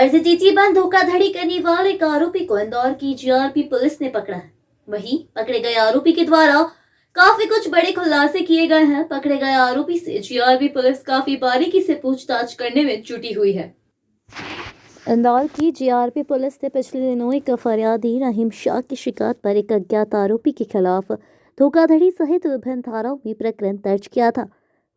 फर्जी बंद धोखाधड़ी करने वाले एक आरोपी को इंदौर की जीआरपी पुलिस ने पकड़ा है। वहीं पकड़े गए आरोपी के द्वारा काफी कुछ बड़े खुलासे किए गए हैं। पकड़े गए आरोपी से जीआरपी पुलिस काफी बारीकी से पूछताछ करने में जुटी हुई है। इंदौर की जीआरपी पुलिस ने पिछले दिनों एक फरियादी रहीम शाह की शिकायत पर एक अज्ञात आरोपी के खिलाफ धोखाधड़ी सहित विभिन्न धाराओं में प्रकरण दर्ज किया था।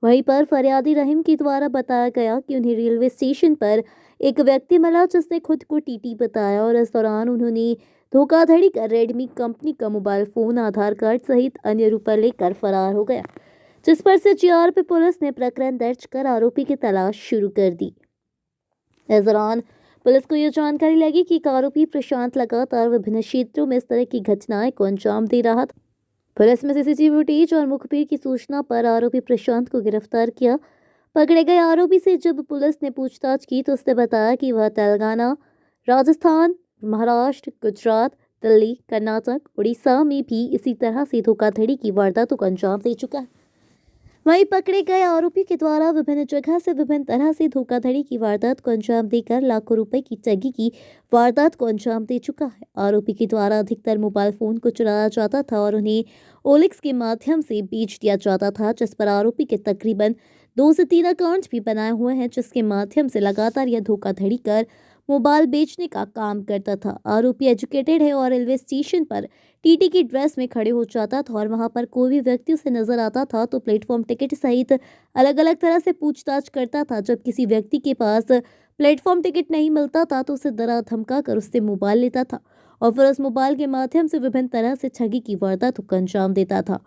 वहीं पर फरियादी रहीम के द्वारा बताया गया कि उन्हें रेलवे स्टेशन पर एक व्यक्ति मिला जिसने खुद को टीटी बताया और इस दौरान उन्होंने धोखाधड़ी कर रेडमी कंपनी का मोबाइल फोन, आधार कार्ड सहित अन्य रुपये लेकर फरार हो गया, जिस पर से जीआरपी पुलिस ने प्रकरण दर्ज कर आरोपी की तलाश शुरू कर दी। इस दौरान पुलिस को यह जानकारी लगी कि एक आरोपी प्रशांत लगातार विभिन्न क्षेत्रों में इस तरह की घटनाएं को अंजाम दे रहा था। पुलिस में सीसीटीवी फुटेज और मुखबिर की सूचना पर आरोपी प्रशांत को गिरफ्तार किया। पकड़े गए आरोपी से जब पुलिस ने पूछताछ की तो उसने बताया कि वह तेलंगाना, राजस्थान, महाराष्ट्र, गुजरात, दिल्ली, कर्नाटक, उड़ीसा में भी इसी तरह से धोखाधड़ी की वारदातों को अंजाम दे चुका है। वहीं पकड़े गए आरोपी के द्वारा विभिन्न जगह से विभिन्न तरह से धोखाधड़ी की वारदात को अंजाम देकर लाखों रुपए की ठगी की वारदात को अंजाम दे चुका है। आरोपी के द्वारा अधिकतर मोबाइल फोन को चुराया जाता था और उन्हें ओलिक्स के माध्यम से बेच दिया जाता था, जिस पर आरोपी के तकरीबन 2 से 3 अकाउंट्स भी बनाए हुए हैं, जिसके माध्यम से लगातार यह धोखाधड़ी कर मोबाइल बेचने का काम करता था। आरोपी एजुकेटेड है और रेलवे स्टेशन पर टीटी की ड्रेस में खड़े हो जाता था और वहां पर कोई भी व्यक्ति उसे नजर आता था तो प्लेटफॉर्म टिकट सहित अलग अलग तरह से पूछताछ करता था। जब किसी व्यक्ति के पास प्लेटफॉर्म टिकट नहीं मिलता था तो उसे डरा धमका कर उससे मोबाइल लेता था और फिर उस मोबाइल के माध्यम से विभिन्न तरह से ठगी की वारदातों को अंजाम देता था।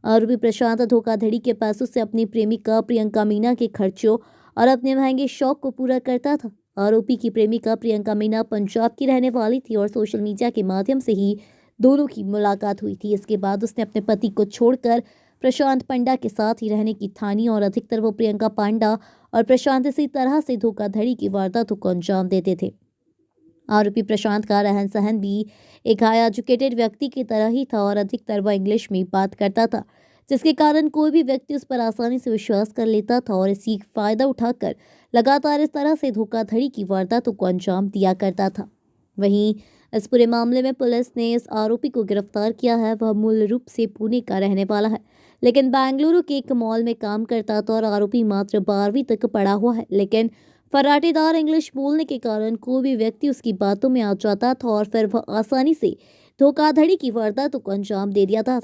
आरोपी प्रशांत धोखाधड़ी के पैसों से अपनी प्रेमिका प्रियंका मीना के खर्चों और अपने महंगे शौक को पूरा करता था। आरोपी की प्रेमिका प्रियंका मीना पंजाब की रहने वाली थी और सोशल मीडिया के माध्यम से ही दोनों की मुलाकात हुई थी। इसके बाद उसने अपने पति को छोड़कर प्रशांत पंडा के साथ ही रहने की ठानी और अधिकतर वो प्रियंका पांडा और प्रशांत इसी तरह से धोखाधड़ी की वारदातों को अंजाम देते थे। आरोपी प्रशांत का रहन सहन भी एक हाई एजुकेटेड व्यक्ति की तरह ही था और अधिकतर वह इंग्लिश में बात करता था, जिसके कारण कोई भी व्यक्ति उस पर आसानी से विश्वास कर लेता था और इसी फायदा उठाकर लगातार इस तरह से धोखाधड़ी की वारदातों को अंजाम दिया करता था। वहीं इस पूरे मामले में पुलिस ने इस आरोपी को गिरफ्तार किया है। वह मूल रूप से पुणे का रहने वाला है, लेकिन बेंगलुरु के एक मॉल में काम करता था और आरोपी मात्र 12वीं तक पढ़ा हुआ है, लेकिन फर्राटेदार इंग्लिश बोलने के कारण कोई भी व्यक्ति उसकी बातों में आ जाता था और फिर वह आसानी से धोखाधड़ी की वारदातों को अंजाम दे दिया था।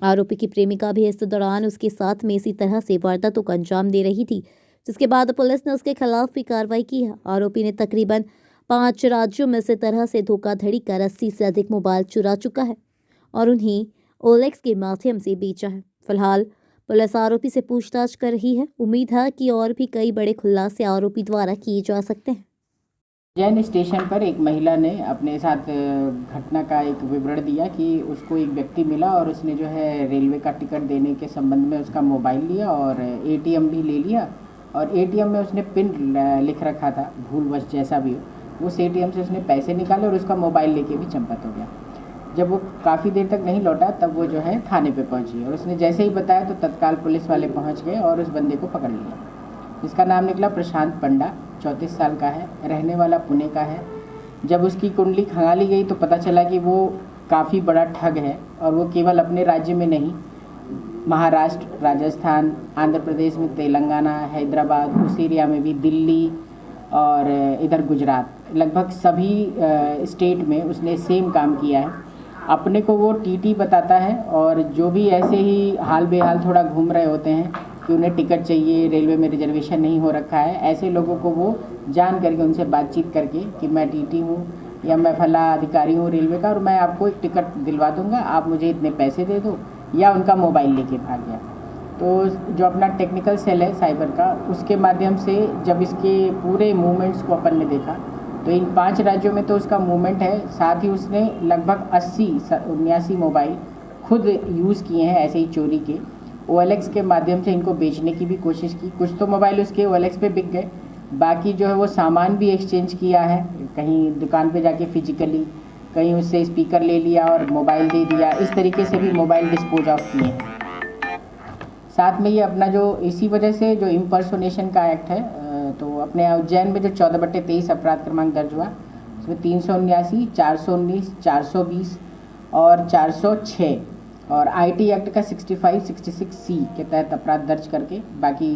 आरोपी की प्रेमिका भी इस दौरान उसके साथ में इसी तरह से वारदातों को अंजाम दे रही थी, जिसके बाद पुलिस ने उसके खिलाफ भी कार्रवाई की है। आरोपी ने तकरीबन 5 राज्यों में इस तरह से धोखाधड़ी कर 80 से अधिक मोबाइल चुरा चुका है और उन्हें ओलेक्स के माध्यम से बेचा है। फिलहाल पुलिस आरोपी से पूछताछ कर रही है। उम्मीद है कि और भी कई बड़े खुलासे आरोपी द्वारा किए जा सकते हैं। जैन स्टेशन पर एक महिला ने अपने साथ घटना का एक विवरण दिया कि उसको एक व्यक्ति मिला और उसने जो है रेलवे का टिकट देने के संबंध में उसका मोबाइल लिया और एटीएम भी ले लिया और एटीएम में उसने पिन लिख रखा था, भूलवश जैसा भी हो, उस एटीएम से उसने पैसे निकाले और उसका मोबाइल लेके भी चंपत हो गया। जब वो काफ़ी देर तक नहीं लौटा तब वो जो है थाने पे पहुंची और उसने जैसे ही बताया तो तत्काल पुलिस वाले पहुंच गए और उस बंदे को पकड़ लिया, जिसका नाम निकला प्रशांत पंडा, 34 साल का है, रहने वाला पुणे का है। जब उसकी कुंडली खंगाली गई तो पता चला कि वो काफ़ी बड़ा ठग है और वो केवल अपने राज्य में नहीं, महाराष्ट्र, राजस्थान, आंध्र प्रदेश में, तेलंगाना, हैदराबाद, उस एरिया में भी, दिल्ली और इधर गुजरात, लगभग सभी स्टेट में उसने सेम काम किया है। अपने को वो टीटी बताता है और जो भी ऐसे ही हाल बेहाल थोड़ा घूम रहे होते हैं कि उन्हें टिकट चाहिए, रेलवे में रिजर्वेशन नहीं हो रखा है, ऐसे लोगों को वो जान करके उनसे बातचीत करके कि मैं टीटी हूँ या मैं फला अधिकारी हूँ रेलवे का और मैं आपको एक टिकट दिलवा दूँगा, आप मुझे इतने पैसे दे दो, या उनका मोबाइल लेके भाग गया। तो जो अपना टेक्निकल सेल है साइबर का, उसके माध्यम से जब इसके पूरे मूवमेंट्स को अपन ने देखा तो इन 5 राज्यों में तो उसका मूवमेंट है, साथ ही उसने लगभग 80-79 मोबाइल खुद यूज़ किए हैं ऐसे ही चोरी के। OLX के माध्यम से इनको बेचने की भी कोशिश की। कुछ तो मोबाइल उसके OLX पे बिक गए, बाकी जो है वो सामान भी एक्सचेंज किया है, कहीं दुकान पे जाके फिजिकली, कहीं उससे स्पीकर ले लिया और मोबाइल दे दिया, इस तरीके से भी मोबाइल डिस्पोज ऑफ किए हैं। साथ में ये अपना जो इसी वजह से जो इम्पर्सोनेशन का एक्ट है तो अपने उज्जैन में जो 14/23 अपराध क्रमांक दर्ज हुआ उसमें 379, 419, 420 और 406 और IT एक्ट का 65, 66C के तहत अपराध दर्ज करके बाकी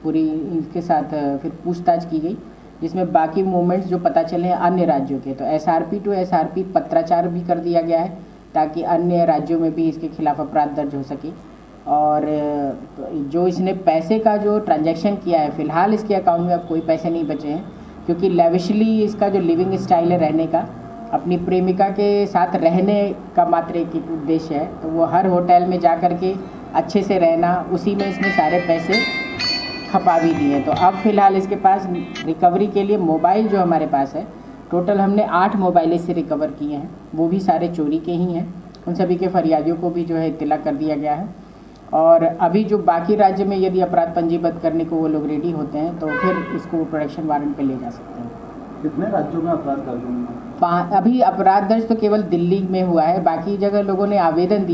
पूरी इसके साथ फिर पूछताछ की गई, जिसमें बाकी मूवमेंट्स जो पता चले हैं अन्य राज्यों के, तो SRP टू SRP पत्राचार भी कर दिया गया है ताकि अन्य राज्यों में भी इसके खिलाफ अपराध दर्ज हो सके। और जो इसने पैसे का जो ट्रांजैक्शन किया है, फ़िलहाल इसके अकाउंट में अब कोई पैसे नहीं बचे हैं, क्योंकि लेविशली इसका जो लिविंग स्टाइल है रहने का, अपनी प्रेमिका के साथ रहने का मात्र एक उद्देश्य है, तो वो हर होटल में जा कर के अच्छे से रहना, उसी में इसने सारे पैसे खपा भी दिए। तो अब फ़िलहाल इसके पास रिकवरी के लिए मोबाइल जो हमारे पास है, टोटल हमने 8 मोबाइल इससे रिकवर किए हैं, वो भी सारे चोरी के ही हैं। उन सभी के फरियादियों को भी जो है इत्तला कर दिया गया है। और अभी जो बाकी राज्य में यदि अपराध पंजीबद्ध करने को वो लोग रेडी होते हैं तो फिर इसको प्रोडक्शन वारंट पे ले जा सकते हैं। कितने राज्यों में अपराध दर्ज हुए? अभी अपराध दर्ज तो केवल दिल्ली में हुआ है, बाकी जगह लोगों ने आवेदन दिया